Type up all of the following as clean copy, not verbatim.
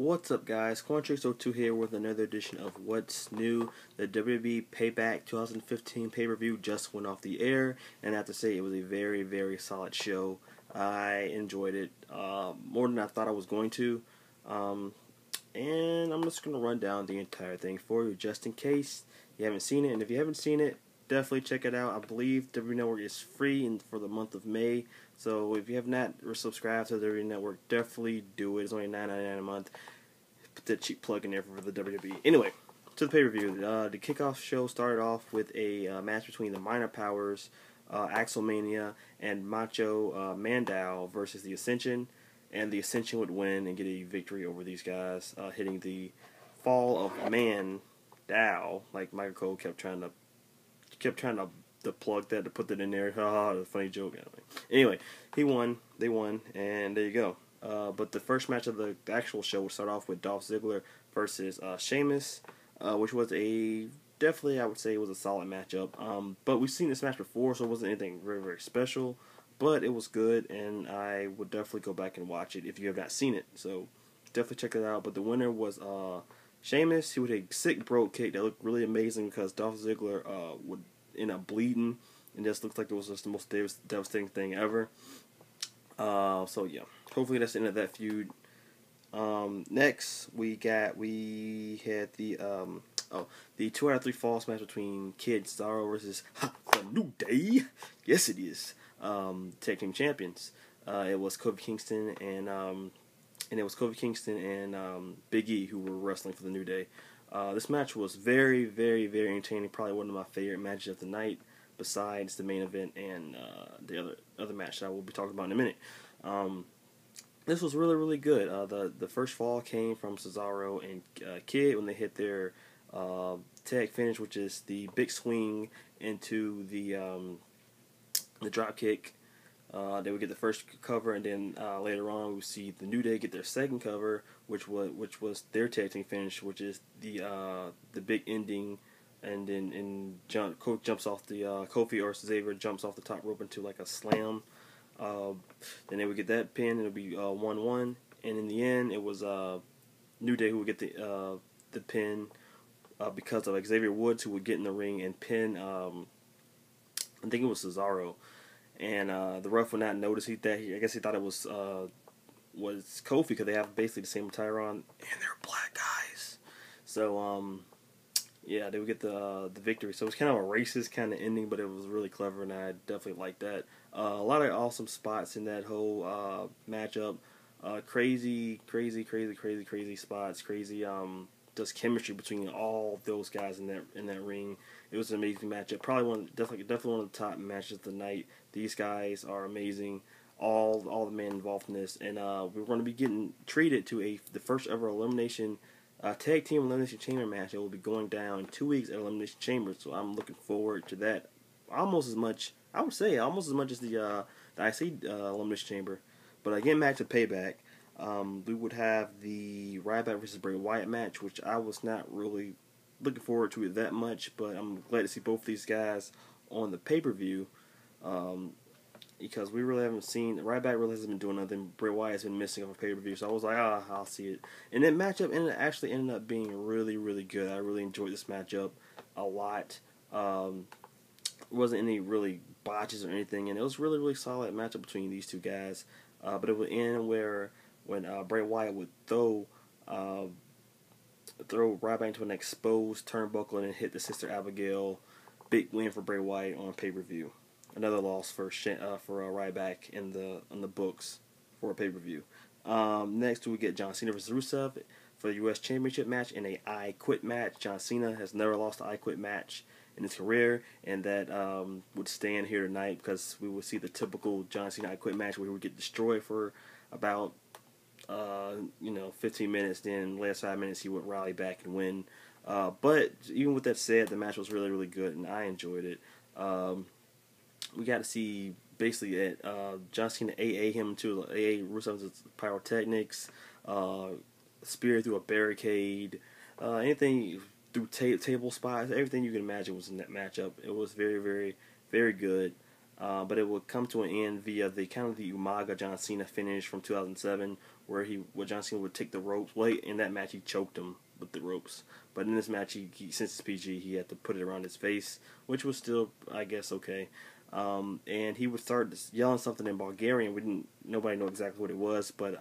What's up, guys? Quantrix02 here with another edition of What's New. The WWE Payback 2015 pay-per-view just went off the air, and I have to say it was a very, very solid show. I enjoyed it more than I thought I was going to, and I'm just going to run down the entire thing for you just in case you haven't seen it. And if you haven't seen it, definitely check it out. I believe WWE Network is free for the month of May. So if you have not subscribed to the WWE Network, definitely do it. It's only $9.99 a month. Put that cheap plug in there for the WWE. Anyway, to the pay-per-view. The kickoff show started off with a match between the Minor Powers, Axelmania, and Macho Mandow versus the Ascension. And the Ascension would win and get a victory over these guys, hitting the Fall of Mandow. Like Michael Cole kept trying to plug that, to put that in there. Haha, a funny joke. Anyway, he won, they won, and there you go. But the first match of the actual show would start off with Dolph Ziggler versus Sheamus, which was definitely, I would say, it was a solid matchup. But we've seen this match before, so it wasn't anything very, very special. But it was good, and I would definitely go back and watch it if you have not seen it. So definitely check it out. But the winner was Sheamus. He would a sick brogue kick that looked really amazing because Dolph Ziggler would end up bleeding, and just looked like it was just the most devastating thing ever. So yeah, hopefully that's the end of that feud. Next we had the 2 out of 3 falls match between Kid Cesaro versus the New Day. Yes, it is. Tag team champions. It was Kofi Kingston and Big E who were wrestling for the New Day. This match was very, very, very entertaining. Probably one of my favorite matches of the night, besides the main event and the other match that I will be talking about in a minute. This was really, really good. The first fall came from Cesaro and Kid when they hit their tag finish, which is the big swing into the drop kick. They would get the first cover, and then later on we would see the New Day get their second cover, which was their tag team finish, which is the big ending, and then Kofi jumps off the Kofi or Xavier jumps off the top rope into like a slam. Then they would get that pin, and it would be 1-1, and in the end it was New Day who would get the pin because of Xavier Woods, who would get in the ring and pin I think it was Cesaro. And the ref would not notice I guess he thought it was Kofi, because they have basically the same attire on, and they're black guys. So yeah, they would get the victory. So it was kind of a racist kind of ending, but it was really clever, and I definitely liked that. A lot of awesome spots in that whole matchup. Crazy spots. Crazy just chemistry between all those guys in that ring. It was an amazing matchup. Probably definitely one of the top matches of the night. These guys are amazing. All the men involved in this, and we're going to be getting treated to the first ever tag team elimination chamber match. It will be going down in 2 weeks at Elimination Chamber. So I'm looking forward to that almost as much as the IC Elimination Chamber. But again, back to Payback. We would have the Ryback versus Bray Wyatt match, which I was not really looking forward to it that much, but I'm glad to see both these guys on the pay-per-view, because we really haven't seen, Ryback really hasn't been doing nothing. Bray Wyatt has been missing off a pay-per-view, so I was like, I'll see it. And that matchup ended up being really, really good. I really enjoyed this matchup a lot. Wasn't any really botches or anything, and it was really, really solid matchup between these two guys. But it would end when Bray Wyatt would throw Ryback into an exposed turnbuckle and then hit the Sister Abigail. Big win for Bray Wyatt on pay-per-view. Another loss for Ryback in the books for a pay-per-view. Next we get John Cena versus Rusev for the U.S. Championship match in a I Quit match. John Cena has never lost an I Quit match in his career, and that would stand here tonight, because we would see the typical John Cena I Quit match where he would get destroyed for about 15 minutes, then last 5 minutes he would rally back and win. But even with that said, the match was really, really good, and I enjoyed it. We got to see basically John Cena AA him to AA Rusev's pyrotechnics, spear through a barricade, anything through table spots, everything you can imagine was in that matchup. It was very, very, very good. but it would come to an end via the kind of the Umaga John Cena finish from 2007, where John Cena would take the ropes. Well, in that match he choked him with the ropes, but in this match since it's PG, he had to put it around his face, which was still, I guess, okay. And he would start yelling something in Bulgarian. Nobody knew exactly what it was, but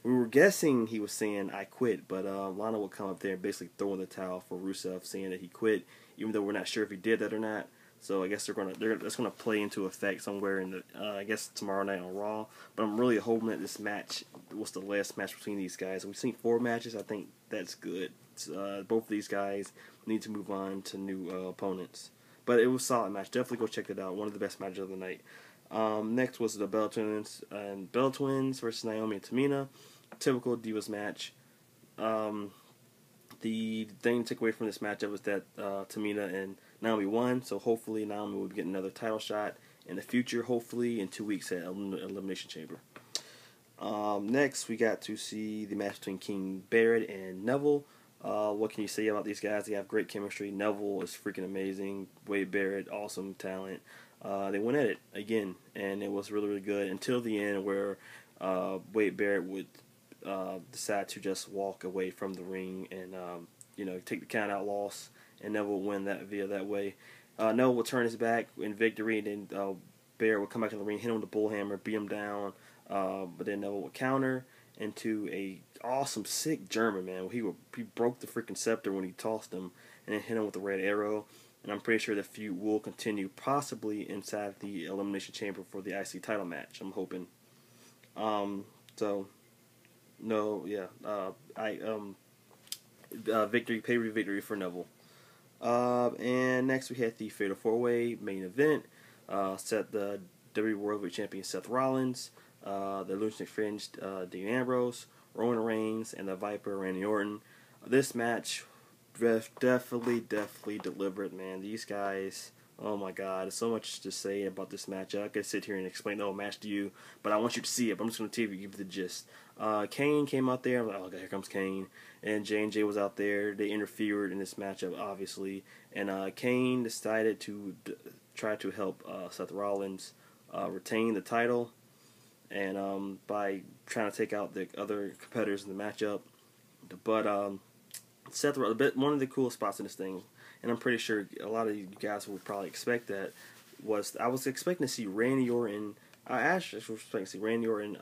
we were guessing he was saying "I quit," but Lana would come up there and basically throw in the towel for Rusev, saying that he quit, even though we're not sure if he did that or not. So I guess that's gonna play into effect somewhere in the I guess tomorrow night on Raw. But I'm really hoping that this match was the last match between these guys. We've seen 4 matches. I think that's good. Both of these guys need to move on to new opponents. But it was a solid match. Definitely go check it out. One of the best matches of the night. Next was the Bella Twins versus Naomi and Tamina. Typical Divas match. The thing to take away from this matchup was that Tamina and Naomi won, so hopefully Naomi will be getting another title shot in the future, hopefully in 2 weeks at Elimination Chamber. Next, we got to see the match between King Barrett and Neville. What can you say about these guys? They have great chemistry. Neville is freaking amazing. Wade Barrett, awesome talent. They went at it again, and it was really, really good until the end where Wade Barrett would decide to just walk away from the ring and take the count-out loss, and Neville would win that way. Neville would turn his back in victory, and then Barrett would come back in the ring, hit him with the bullhammer, beat him down, but then Neville would counter into a awesome, sick German, man. He broke the freaking scepter when he tossed him, and then hit him with the red arrow. And I'm pretty sure the feud will continue, possibly inside the Elimination Chamber for the IC title match. I'm hoping. Pay-per-view victory for Neville. And next we had the Fatal 4-Way main event. Set the WWE World Heavyweight Champion Seth Rollins, the Lunatic Fringe Dean Ambrose, Roman Reigns, and the Viper Randy Orton. This match definitely delivered, man. These guys, oh my god, there's so much to say about this match. I could sit here and explain the whole match to you, but I want you to see it. But I'm just going to give you the gist. Kane came out there. I'm like, oh god, here comes Kane. And J&J was out there. They interfered in this matchup, obviously. And Kane decided to try to help Seth Rollins retain the title, and by trying to take out the other competitors in the matchup. But Seth Rollins, one of the coolest spots in this thing, and I'm pretty sure a lot of you guys would probably expect that, was I was expecting to see Randy Orton. I actually was expecting to see Randy Orton,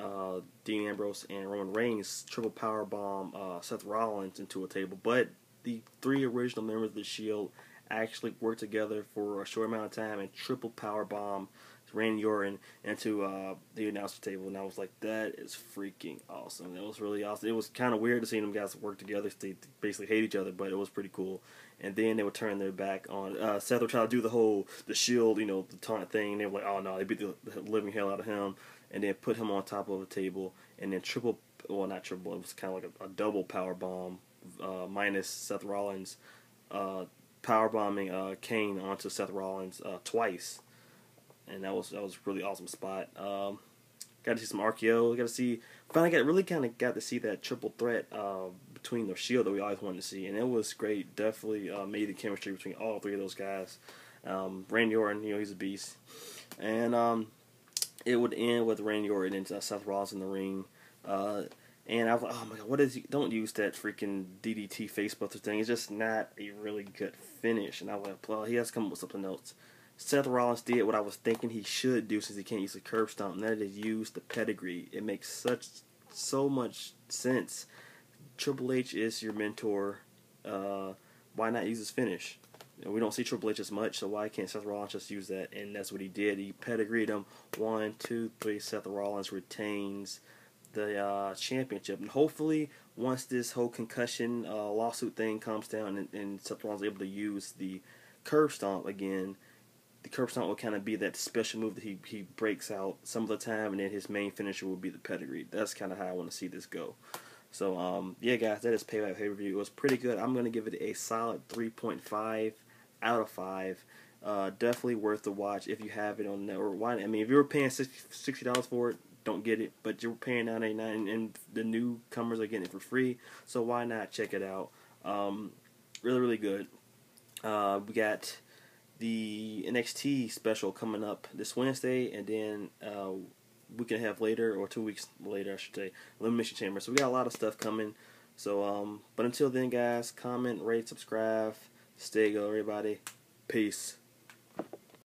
Dean Ambrose, and Roman Reigns triple power bomb Seth Rollins into a table, but the 3 original members of the Shield actually worked together for a short amount of time and triple power bomb Randy Orton into the announcer table, and I was like, that is freaking awesome. That was really awesome. It was kind of weird to see them guys work together. They basically hate each other, but it was pretty cool. And then they would turn their back on Seth would try to do the Shield, the taunt thing. And they were like, oh no, they beat the living hell out of him, and then put him on top of a table, and then not triple, it was kind of like a double power bomb minus Seth Rollins power bombing Kane onto Seth Rollins twice. And that was really awesome spot. Got to see some RKO. Finally got to see that triple threat between the Shield that we always wanted to see, and it was great. Definitely made the chemistry between all 3 of those guys. Randy Orton, he's a beast, and it would end with Randy Orton and Seth Rollins in the ring. And I was like, oh my god, don't use that freaking DDT facebuster thing. It's just not a really good finish. And I was like, well, he has to come up with something else. Seth Rollins did what I was thinking he should do since he can't use the curb stomp, and that is use the pedigree. It makes so much sense. Triple H is your mentor. Why not use his finish? We don't see Triple H as much, so why can't Seth Rollins just use that? And that's what he did. He pedigreed him. 1, 2, 3. Seth Rollins retains the championship, and hopefully once this whole concussion lawsuit thing comes down and Seth Rollins is able to use the curb stomp again, the curb stomp will kind of be that special move that he breaks out some of the time, and then his main finisher will be the pedigree. That's kind of how I want to see this go. So, yeah, guys, that is Payback pay-per-view. It was pretty good. I'm going to give it a solid 3.5 out of 5. Definitely worth the watch if you have it on network. Why? I mean, if you were paying $60 for it, don't get it. But you're paying $9.99, and the newcomers are getting it for free. So why not check it out? Really, really good. We got the NXT special coming up this Wednesday, and then week and a half later, or 2 weeks later, I should say, Elimination Chamber. So we got a lot of stuff coming. So, but until then, guys, comment, rate, subscribe. Stay go, everybody. Peace.